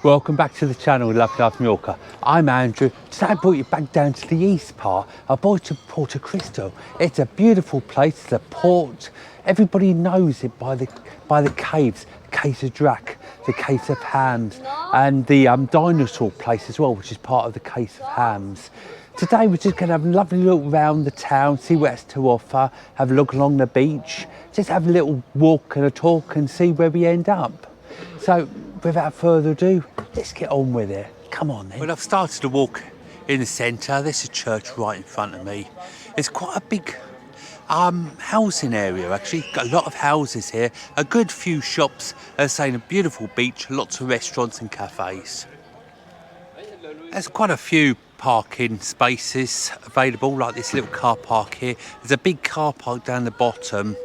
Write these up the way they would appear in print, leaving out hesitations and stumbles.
Welcome back to the channel, Mallorca Majorca. I'm Andrew. Today I brought you back down to the east part. I brought you to Porto Cristo. It's a beautiful place. It's a port. Everybody knows it by the caves, Caves of Drac, the Caves of Hams, and the dinosaur place as well, which is part of the Caves of Hams. Today we're just going to have a lovely look around the town, see what it's to offer, have a look along the beach, just have a little walk and a talk and see where we end up. So without further ado, let's get on with it. Come on then. Well, I've started to walk in the centre. There's a church right in front of me. It's quite a big housing area actually. Got a lot of houses here, a good few shops, as I say, a beautiful beach, lots of restaurants and cafes. There's quite a few parking spaces available, like this little car park here. There's a big car park down the bottom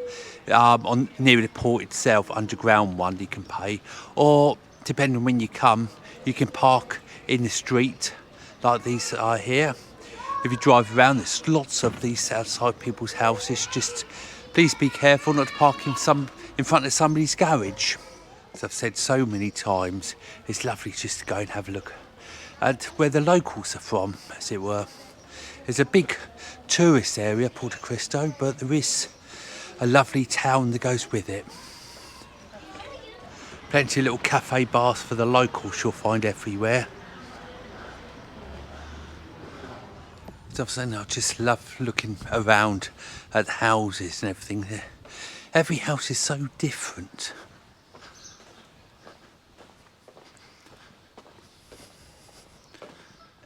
near the port itself, underground one you can pay, or depending on when you come, you can park in the street like these are here. If you drive around, there's lots of these outside people's houses. Just please be careful not to park in front of somebody's garage. As I've said so many times, it's lovely just to go and have a look at where the locals are from, as it were. There's a big tourist area, Porto Cristo, but there is a lovely town that goes with it. Plenty of little cafe bars for the locals you'll find everywhere. As I've said, I just love looking around at the houses and everything there. Every house is so different.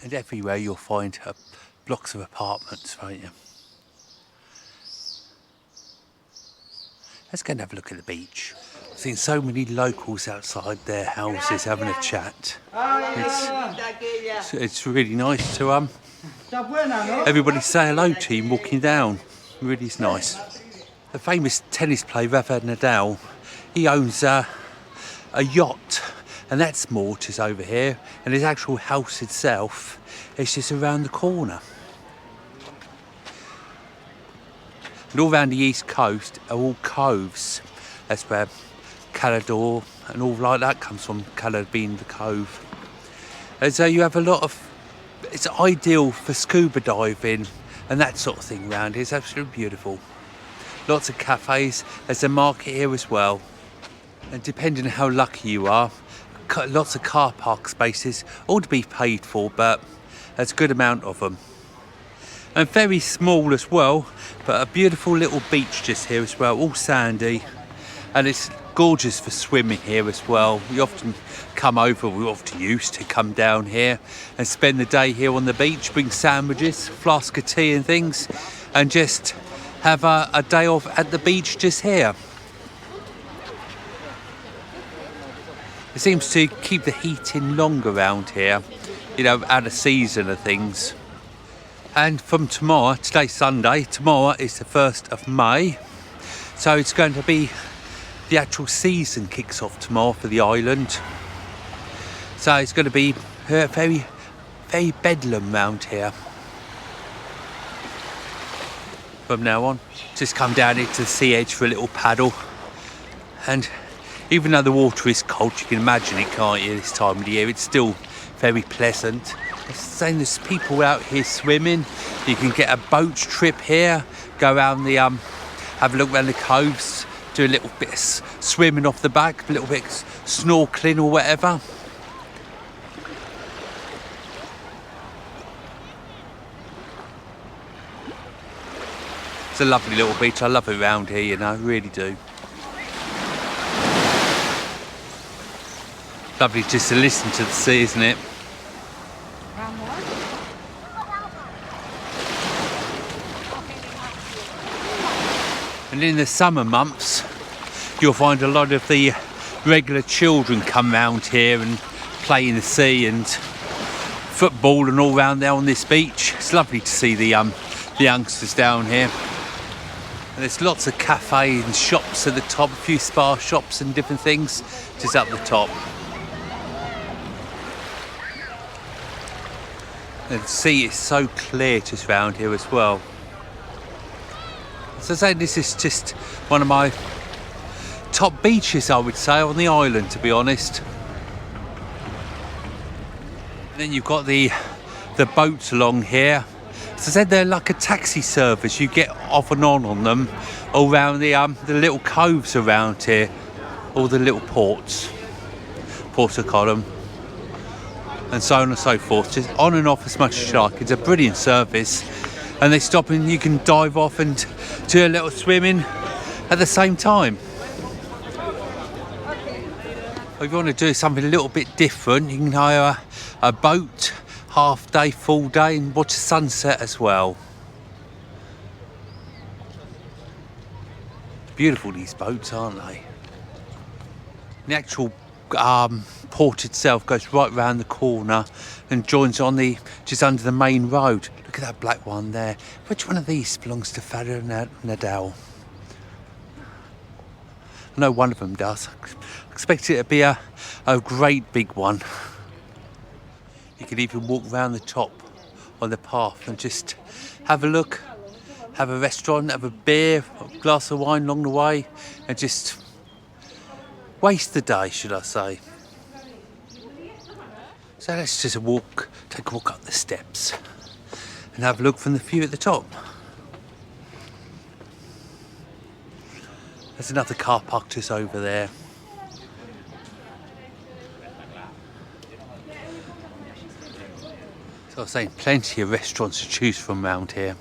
And everywhere you'll find blocks of apartments, won't you? Let's go and have a look at the beach. I've seen so many locals outside their houses having a chat. It's really nice to everybody say hello to him walking down. It really is nice. The famous tennis player Rafael Nadal, he owns a yacht, and that's moored is over here, and his actual house itself is just around the corner. And all around the east coast are all coves. That's where Calador and all like that comes from, Calad being the cove. And so you have a lot of, it's ideal for scuba diving and that sort of thing around here. It's absolutely beautiful. Lots of cafes. There's a market here as well. And depending on how lucky you are, lots of car park spaces, all to be paid for, but there's a good amount of them. And very small as well, but a beautiful little beach just here as well, all sandy, and it's gorgeous for swimming here as well. We often used to come down here and spend the day here on the beach, bring sandwiches, flask of tea and things, and just have a day off at the beach just here. It seems to keep the heat in longer around here, you know, out of season of things. And from tomorrow, today's Sunday, tomorrow is the 1st of May. So it's going to be, the actual season kicks off tomorrow for the island. So it's going to be very, very bedlam round here. From now on, just come down here to the sea edge for a little paddle. And even though the water is cold, you can imagine it, can't you, this time of the year, it's still very pleasant. Saying there's people out here swimming. You can get a boat trip here, go around the have a look around the coves, do a little bit of swimming off the back, a little bit of snorkeling or whatever. It's a lovely little beach. I love it around here, you know, I really do. Lovely just to listen to the sea, isn't it? And in the summer months, you'll find a lot of the regular children come round here and play in the sea and football and all round there on this beach. It's lovely to see the youngsters down here. And there's lots of cafes and shops at the top, a few spa shops and different things just up the top. And the sea is so clear just round here as well. So I say this is just one of my top beaches, I would say, on the island, to be honest. Then you've got the boats along here. As I said, they're like a taxi service. You get off and on them all around the little coves around here, all the little ports, Porto Cristo, and so on and so forth. Just on and off as much as you like. It's a brilliant service, and they stop and you can dive off and do a little swimming at the same time. If you want to do something a little bit different, you can hire a boat, half day, full day, and watch the sunset as well. Beautiful, these boats, aren't they? The actual port itself goes right round the corner and joins on just under the main road. Look at that black one there. Which one of these belongs to Rafael Nadal? I know one of them does. I expect it to be a great big one. You could even walk round the top on the path and just have a look, have a restaurant, have a beer, a glass of wine along the way, and just waste the day, should I say. So let's just take a walk up the steps and have a look from the view at the top. There's another car park just over there. So I was saying, plenty of restaurants to choose from around here.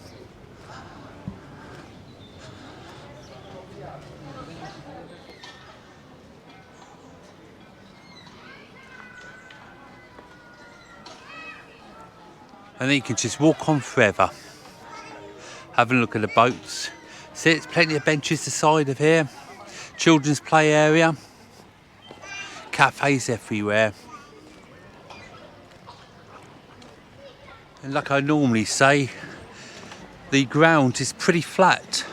And then you can just walk on forever, having a look at the boats. See, there's plenty of benches the side of here, children's play area, cafes everywhere. And like I normally say, the ground is pretty flat.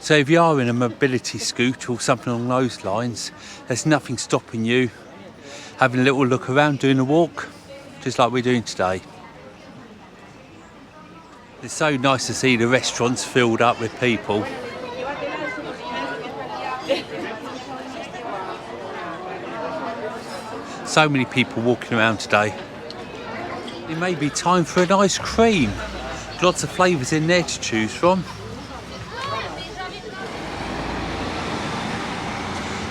So if you are in a mobility scooter or something along those lines, there's nothing stopping you having a little look around, doing a walk, just like we're doing today. It's so nice to see the restaurants filled up with people. So many people walking around today. It may be time for an ice cream. Lots of flavours in there to choose from.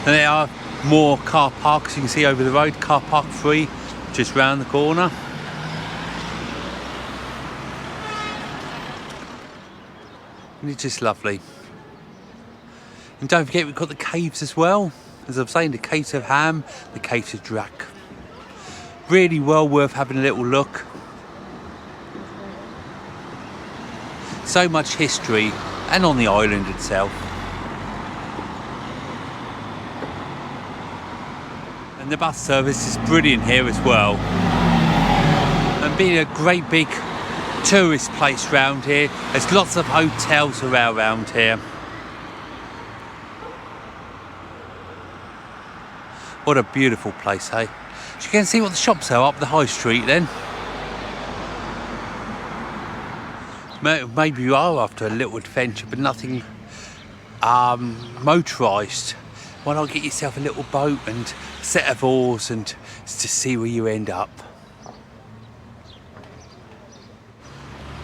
And there are more car parks you can see over the road. Car park 3, just round the corner. And it's just lovely. And don't forget, we've got the caves as well. As I'm saying, the caves of Ham, the caves of Drac. Really well worth having a little look. So much history, and on the island itself. And the bus service is brilliant here as well. And being a great big tourist place around here, there's lots of hotels around here. What a beautiful place, hey? So you can see what the shops are up the high street then. Maybe you are after a little adventure, but nothing motorised. Why not get yourself a little boat and a set of oars and just see where you end up.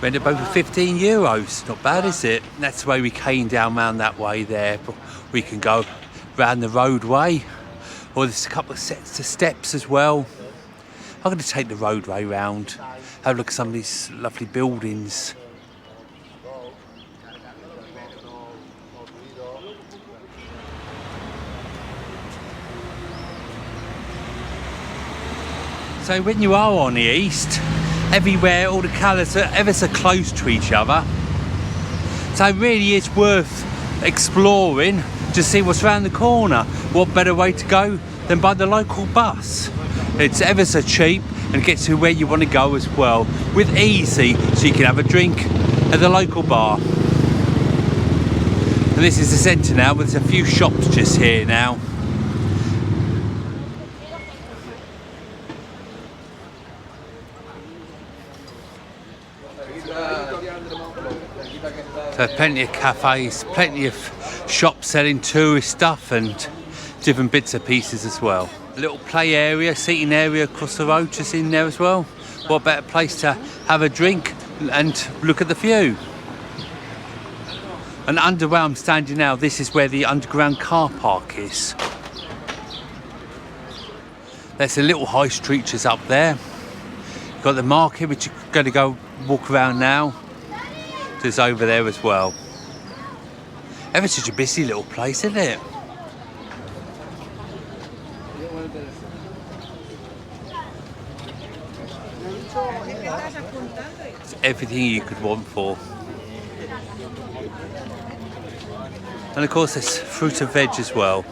Rent a boat for €15. Not bad, is it? That's the way we came down round that way there. But we can go round the roadway, or there's a couple of sets of steps as well. I'm going to take the roadway round, have a look at some of these lovely buildings. So when you are on the east, everywhere, all the colours are ever so close to each other. So it really is worth exploring to see what's around the corner. What better way to go than by the local bus? It's ever so cheap and gets you where you want to go as well, with easy, so you can have a drink at the local bar. And this is the centre now, with a few shops just here now. So plenty of cafes, plenty of shops selling tourist stuff and different bits and pieces as well. A little play area, seating area across the road just in there as well. What better place to have a drink and look at the view. And under where I'm standing now, this is where the underground car park is. There's a little high street just up there. You've got the market, which you're going to go walk around now. Just over there as well. Ever such a busy little place, isn't it? It's everything you could want for. And of course there's fruit and veg as well.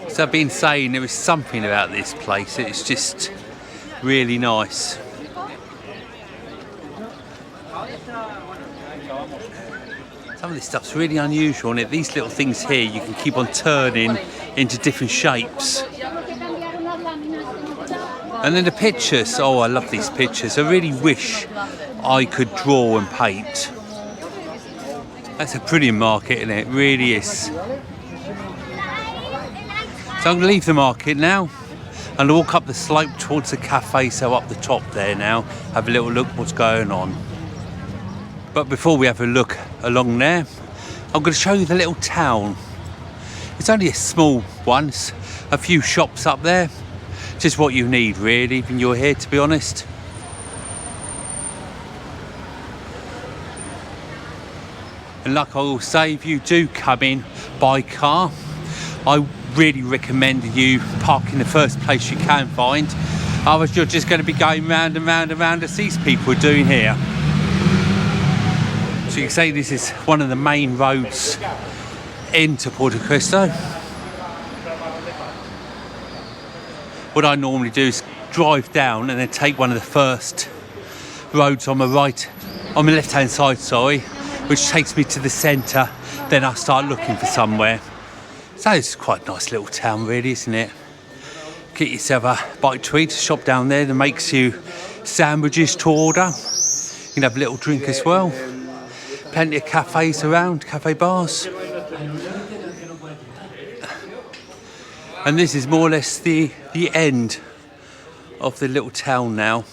So I've been saying there is something about this place, it's just really nice. Some of this stuff's really unusual, and these little things here you can keep on turning into different shapes. And then the pictures, oh I love these pictures. I really wish I could draw and paint. That's a brilliant market, isn't it? It really is. So I'm going to leave the market now and walk up the slope towards the cafe, so up the top there now, have a little look what's going on. But before we have a look along there, I'm going to show you the little town. It's only a small one, a few shops up there, just what you need really when you're here, to be honest. And like I will say, if you do come in by car, I really recommend you park in the first place you can find. Otherwise you're just going to be going round and round and round as these people are doing here. So you can say this is one of the main roads into Porto Cristo. What I normally do is drive down and then take one of the first roads on the right, on the left hand side, sorry, which takes me to the centre. Then I start looking for somewhere. So it's quite a nice little town really, isn't it? Get yourself a bite to eat, a shop down there that makes you sandwiches to order. You can have a little drink as well. Plenty of cafes around, cafe bars. And this is more or less the end of the little town now.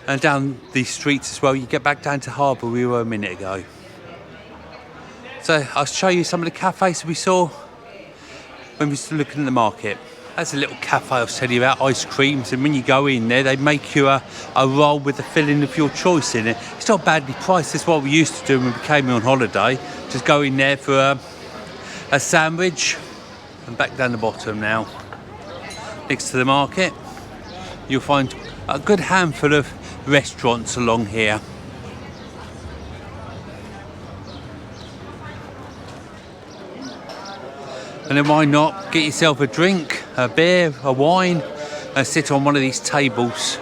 And down these streets as well, you get back down to harbour we were a minute ago. So I'll show you some of the cafes we saw when we were looking at the market. That's a little cafe I was telling you about, ice creams, and when you go in there they make you a roll with the filling of your choice in it. It's not badly priced, it's what we used to do when we came here on holiday. Just go in there for a sandwich, and back down the bottom now, next to the market, you'll find a good handful of restaurants along here. And then why not get yourself a drink, a beer, a wine, and sit on one of these tables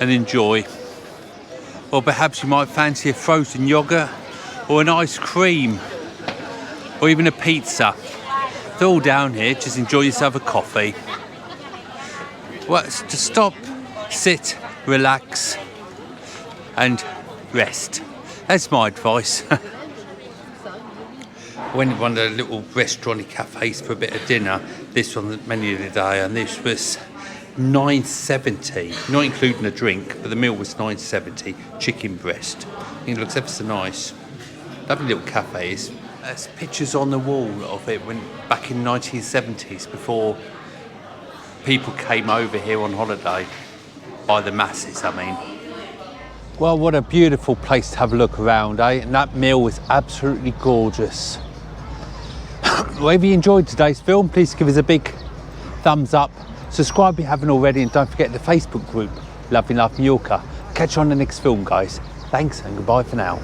and enjoy. Or perhaps you might fancy a frozen yogurt or an ice cream or even a pizza. They're all down here, just enjoy yourself a coffee. Well, to stop, sit, relax and rest. That's my advice. I went to one of the little restaurant cafes for a bit of dinner. This one, many of the day, and this was $9.70, not including a drink, but the meal was $9.70. Chicken breast. I think it looks ever so nice. Lovely little cafes. There's pictures on the wall of it when back in the 1970s, before people came over here on holiday, by the masses, I mean. Well, what a beautiful place to have a look around, eh? And that meal was absolutely gorgeous. Well, if you enjoyed today's film, please give us a big thumbs up. Subscribe if you haven't already, and don't forget the Facebook group, Loving Life Mallorca. Catch you on the next film, guys. Thanks and goodbye for now.